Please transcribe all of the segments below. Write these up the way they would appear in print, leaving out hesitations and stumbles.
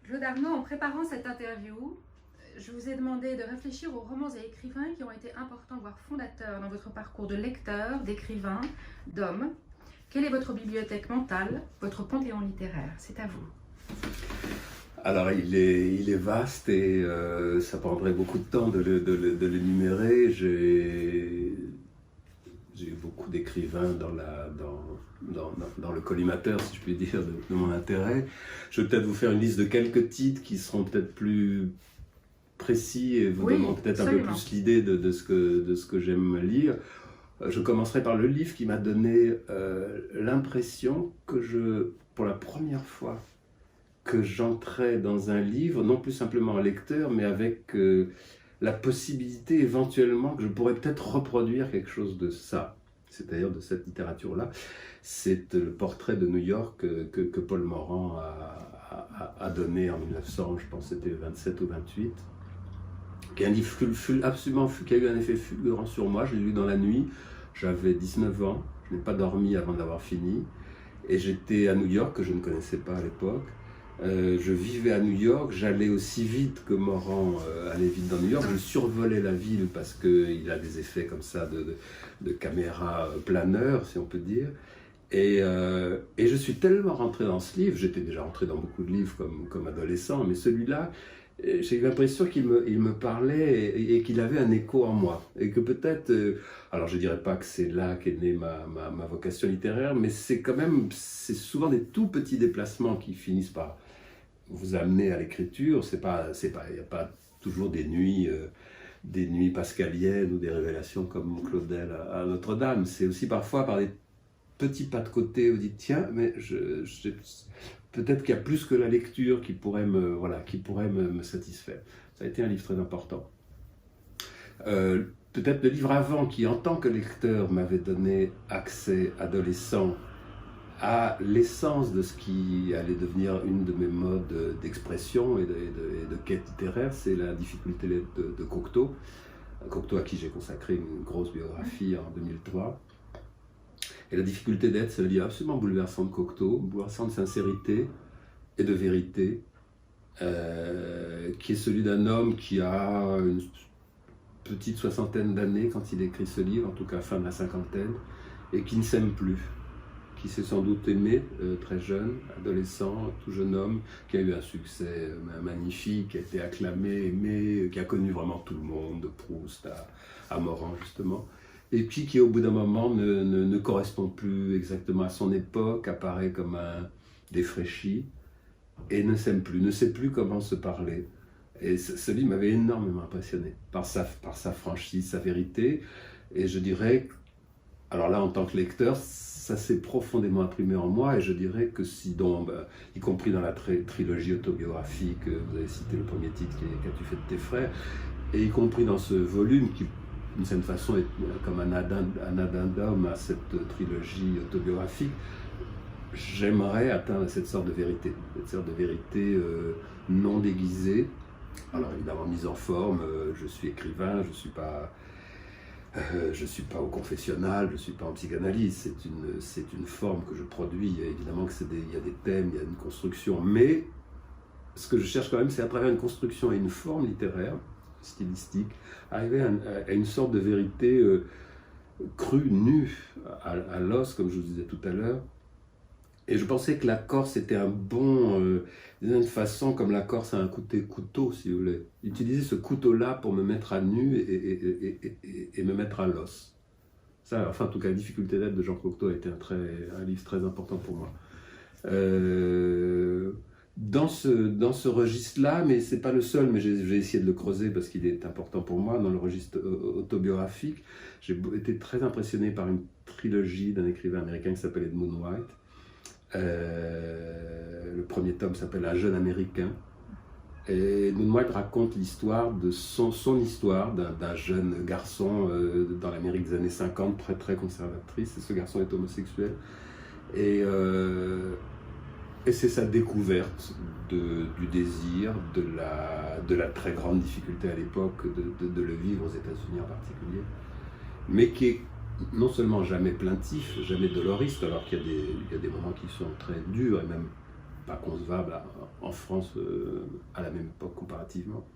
Claude Arnaud, en préparant cette interview, je vous ai demandé de réfléchir aux romans et écrivains qui ont été importants, voire fondateurs dans votre parcours de lecteur, d'écrivain, d'homme. Quelle est votre bibliothèque mentale, votre panthéon littéraire? C'est à vous. Alors, il est vaste et ça prendrait beaucoup de temps de l'énumérer. J'ai eu beaucoup d'écrivains dans le collimateur, si je puis dire, de mon intérêt. Je vais peut-être vous faire une liste de quelques titres qui seront peut-être plus précis et vous donneront peut-être un peu plus l'idée de ce que j'aime lire. Je commencerai par le livre qui m'a donné l'impression que pour la première fois, que j'entrais dans un livre, non plus simplement un lecteur, mais avec la possibilité éventuellement que je pourrais peut-être reproduire quelque chose de ça, c'est-à-dire de cette littérature-là. C'est le portrait de New York que Paul Morand a donné en 1900, je pense que c'était 27 ou 28, qui est un livre qui a eu un effet fulgurant sur moi. Je l'ai lu dans la nuit, j'avais 19 ans, je n'ai pas dormi avant d'avoir fini, et j'étais à New York, que je ne connaissais pas à l'époque. Je vivais à New York, j'allais aussi vite que Morand allait vite dans New York, je survolais la ville parce qu'il a des effets comme ça de caméra planeur, si on peut dire. Et je suis tellement rentré dans ce livre, j'étais déjà rentré dans beaucoup de livres comme adolescent, mais celui-là, j'ai eu l'impression qu'il me parlait et qu'il avait un écho en moi. Et que peut-être, alors je ne dirais pas que c'est là qu'est née ma vocation littéraire, mais c'est souvent des tout petits déplacements qui finissent par vous amener à l'écriture. Il n'y a pas toujours des nuits pascaliennes ou des révélations comme Claudel à Notre-Dame. C'est aussi parfois par des petits pas de côté, vous dites tiens, mais peut-être qu'il y a plus que la lecture qui pourrait me satisfaire. Ça a été un livre très important. Peut-être le livre avant qui, en tant que lecteur, m'avait donné accès adolescent à l'essence de ce qui allait devenir une de mes modes d'expression et de quête littéraire, c'est La difficulté de Cocteau. Cocteau à qui j'ai consacré une grosse biographie en 2003. Et La difficulté d'être, c'est le livre absolument bouleversant de Cocteau, bouleversant de sincérité et de vérité, qui est celui d'un homme qui a une petite soixantaine d'années quand il écrit ce livre, en tout cas fin de la cinquantaine, et qui ne s'aime plus, qui s'est sans doute aimé très jeune, adolescent, tout jeune homme, qui a eu un succès magnifique, qui a été acclamé, aimé, qui a connu vraiment tout le monde, de Proust à Morand justement, et puis qui au bout d'un moment ne correspond plus exactement à son époque, apparaît comme un défraîchi, et ne s'aime plus, ne sait plus comment se parler. Et ce livre m'avait énormément impressionné par sa franchise, sa vérité, et je dirais, alors là en tant que lecteur, ça s'est profondément imprimé en moi, et je dirais que y compris dans la trilogie autobiographique, vous avez cité le premier titre Qu'as-tu fait de tes frères, et y compris dans ce volume qui, d'une certaine façon, est comme un addendum à cette trilogie autobiographique, j'aimerais atteindre cette sorte de vérité, non déguisée. Alors évidemment mise en forme, je suis écrivain, je suis pas au confessionnal, je ne suis pas en psychanalyse, c'est une forme que je produis. Et évidemment il y a des thèmes, il y a une construction, mais ce que je cherche quand même, c'est à travers une construction et une forme littéraire, stylistique, arriver à une sorte de vérité crue, nue, à l'os, comme je vous disais tout à l'heure. Et je pensais que la Corse était un bon, d'une façon, comme la Corse a un couteau, si vous voulez. Utiliser ce couteau-là pour me mettre à nu et me mettre à l'os. Ça, enfin, en tout cas, La difficulté d'être de Jean Cocteau a été un livre très important pour moi. Dans ce registre-là, mais c'est pas le seul, mais j'ai essayé de le creuser parce qu'il est important pour moi, dans le registre autobiographique, j'ai été très impressionné par une trilogie d'un écrivain américain qui s'appelle Edmund White. Le premier tome s'appelle Un jeune américain, et Edmund White raconte l'histoire de son histoire d'un jeune garçon dans l'Amérique des années 50, très très conservatrice, et ce garçon est homosexuel, et c'est sa découverte du désir, de la très grande difficulté à l'époque de le vivre aux États-Unis en particulier, mais qui est non seulement jamais plaintif, jamais doloriste, alors qu'il y a des moments qui sont très durs et même pas concevable en France à la même époque comparativement.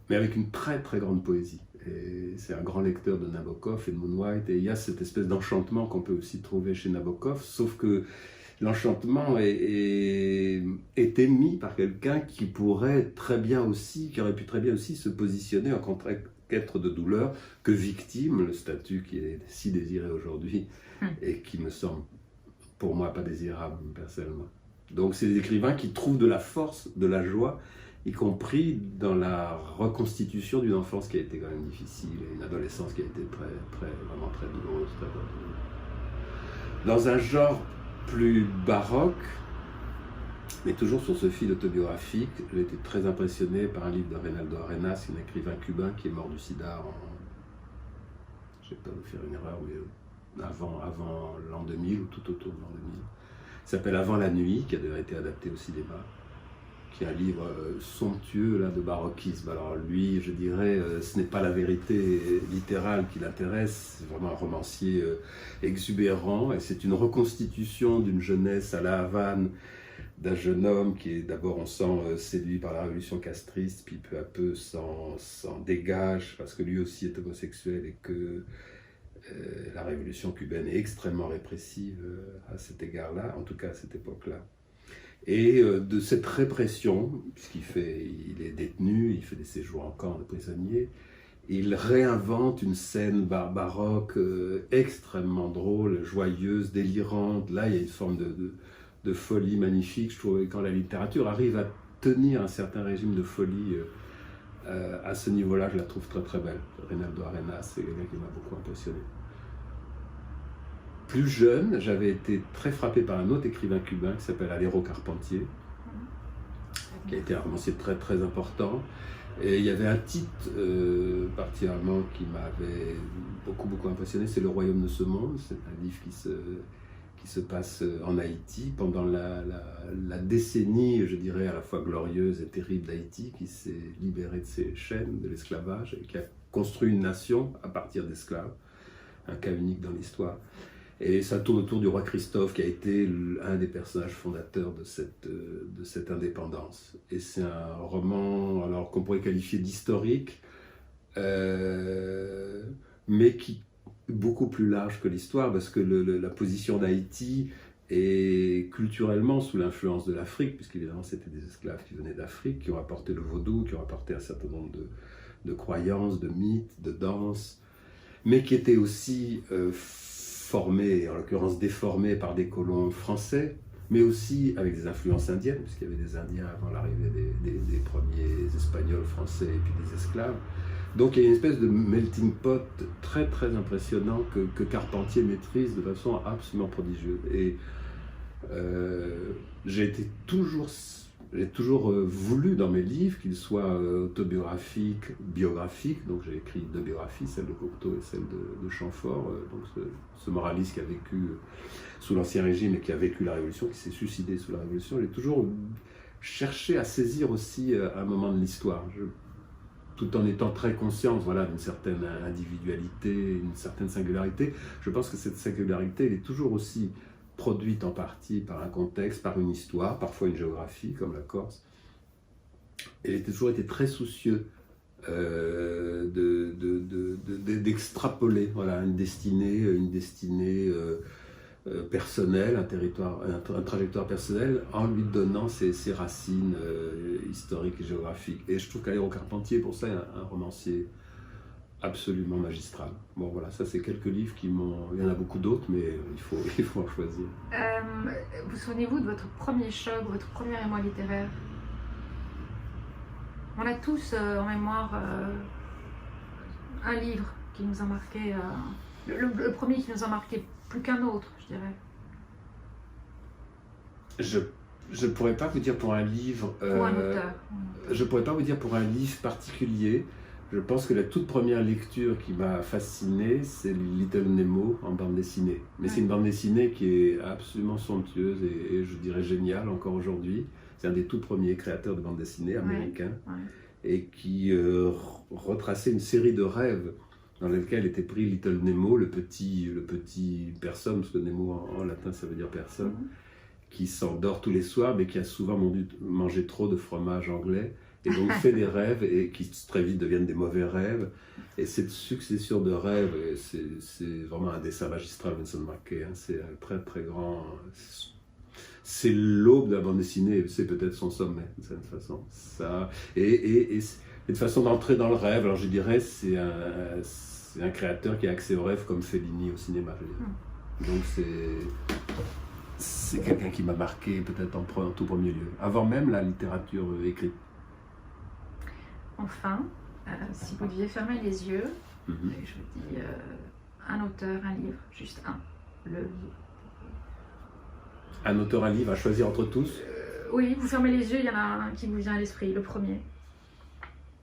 Mais avec une très très grande poésie. Et c'est un grand lecteur de Nabokov et de Moon White, et il y a cette espèce d'enchantement qu'on peut aussi trouver chez Nabokov, sauf que l'enchantement est émis par quelqu'un qui pourrait très bien aussi, qui aurait pu très bien aussi se positionner en contre-être de douleur que victime, le statut qui est si désiré aujourd'hui et qui me semble pour moi pas désirable personnellement. Donc c'est des écrivains qui trouvent de la force, de la joie, y compris dans la reconstitution d'une enfance qui a été quand même difficile et une adolescence qui a été vraiment très douloureuse, très douloureuse. Dans un genre plus baroque, mais toujours sur ce fil autobiographique, j'ai été très impressionné par un livre de Reinaldo Arenas, un écrivain cubain qui est mort du sida j'ai peur de faire une erreur, mais avant l'an 2000 ou tout autour de l'an 2000. Il s'appelle Avant la nuit, qui a déjà été adapté au cinéma, qui est un livre somptueux là, de baroquisme. Alors lui, je dirais, ce n'est pas la vérité littérale qui l'intéresse, c'est vraiment un romancier exubérant, et c'est une reconstitution d'une jeunesse à la Havane, d'un jeune homme qui est d'abord, on sent, séduit par la révolution castriste, puis peu à peu s'en dégage, parce que lui aussi est homosexuel et que la révolution cubaine est extrêmement répressive à cet égard-là, en tout cas à cette époque-là. Et de cette répression, puisqu'il est détenu, il fait des séjours en camp de prisonniers, il réinvente une scène baroque extrêmement drôle, joyeuse, délirante. Là, il y a une forme de folie magnifique. Je trouve que quand la littérature arrive à tenir un certain régime de folie à ce niveau-là, je la trouve très très belle. Reinaldo Arenas, c'est quelqu'un qui m'a beaucoup impressionné. Plus jeune, j'avais été très frappé par un autre écrivain cubain qui s'appelle Alero Carpentier, qui a été un romancier très très important. Et il y avait un titre particulièrement qui m'avait beaucoup impressionné, c'est Le Royaume de ce monde. C'est un livre qui se passe en Haïti pendant la décennie, je dirais, à la fois glorieuse et terrible d'Haïti, qui s'est libérée de ses chaînes, de l'esclavage, et qui a construit une nation à partir d'esclaves, un cas unique dans l'histoire. Et ça tourne autour du roi Christophe, qui a été un des personnages fondateurs de cette indépendance. Et c'est un roman alors qu'on pourrait qualifier d'historique, mais qui est beaucoup plus large que l'histoire, parce que la position d'Haïti est culturellement sous l'influence de l'Afrique, puisqu'évidemment c'était des esclaves qui venaient d'Afrique, qui ont apporté le vaudou, qui ont apporté un certain nombre de croyances, de mythes, de danses, mais qui étaient aussi formés, en l'occurrence déformés par des colons français, mais aussi avec des influences indiennes, puisqu'il y avait des Indiens avant l'arrivée des premiers Espagnols, Français et puis des esclaves. Donc il y a une espèce de melting pot très très impressionnant que Carpentier maîtrise de façon absolument prodigieuse. Et j'ai toujours voulu dans mes livres qu'ils soient autobiographiques, biographiques. Donc j'ai écrit deux biographies, celle de Cocteau et celle de Chamfort, donc ce moraliste qui a vécu sous l'Ancien Régime et qui a vécu la Révolution, qui s'est suicidé sous la Révolution. J'ai toujours cherché à saisir aussi un moment de l'histoire, tout en étant très conscient, voilà, d'une certaine individualité, une certaine singularité. Je pense que cette singularité, elle est toujours aussi produite en partie par un contexte, par une histoire, parfois une géographie, comme la Corse. Et j'ai toujours été très soucieux d'extrapoler, voilà, une destinée personnelle, un trajectoire personnelle, en lui donnant ses racines historiques et géographiques. Et je trouve qu'Alero Carpentier, pour ça, est un romancier absolument magistral. Bon voilà, ça c'est quelques livres qui m'ont... Il y en a beaucoup d'autres, mais il faut en choisir. Vous souvenez-vous de votre premier choc, votre premier émoi littéraire? On a tous en mémoire un livre qui nous a marqué, le premier qui nous a marqué plus qu'un autre, je dirais. Je pourrais pas vous dire pour un livre... Ou un auteur. Je pourrais pas vous dire pour un livre particulier. Je pense que la toute première lecture qui m'a fasciné, c'est Little Nemo en bande dessinée. Mais c'est une bande dessinée qui est absolument somptueuse et je dirais géniale encore aujourd'hui. C'est un des tout premiers créateurs de bande dessinée américains et qui retraçait une série de rêves dans lesquels était pris Little Nemo, le petit personne, parce que Nemo en latin ça veut dire personne, qui s'endort tous les soirs, mais qui a souvent mangé trop de fromage anglais, et donc fait des rêves, et qui très vite deviennent des mauvais rêves. Et cette succession de rêves, c'est vraiment un dessin magistral, Vincent Mackay, hein, c'est un très très grand... C'est l'aube de la bande dessinée, c'est peut-être son sommet, d'une certaine façon. Ça, et de façon d'entrer dans le rêve, alors je dirais, c'est un créateur qui a accès au rêve comme Fellini au cinéma, je dirais. Donc c'est quelqu'un qui m'a marqué peut-être en tout premier lieu, avant même la littérature écrite. Enfin, si vous deviez fermer les yeux, et je vous dis un auteur, un livre, juste un, le livre. Un auteur, un livre à choisir entre tous? Oui, vous fermez les yeux, il y en a un qui vous vient à l'esprit, le premier.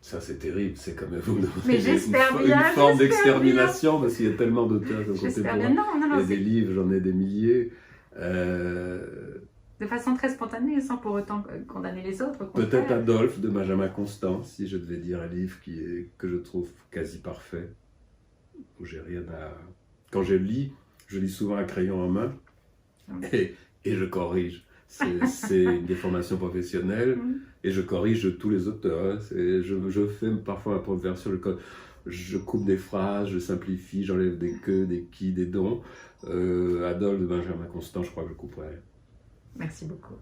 Ça c'est terrible, c'est comme vous mais j'espère bien, une forme d'extermination, parce qu'il y a tellement d'auteurs contemporains. Non, il y a des livres, j'en ai des milliers. De façon très spontanée, sans pour autant condamner les autres. Peut-être Adolphe de Benjamin Constant, si je devais dire un livre que je trouve quasi parfait, où j'ai rien à... Quand je lis souvent un crayon en main, et je corrige. C'est une déformation professionnelle, et je corrige tous les auteurs. Hein. Je fais parfois ma propre version, je coupe des phrases, je simplifie, j'enlève des que, des qui, des dons. Adolphe de Benjamin Constant, je crois que je couperai. Merci beaucoup.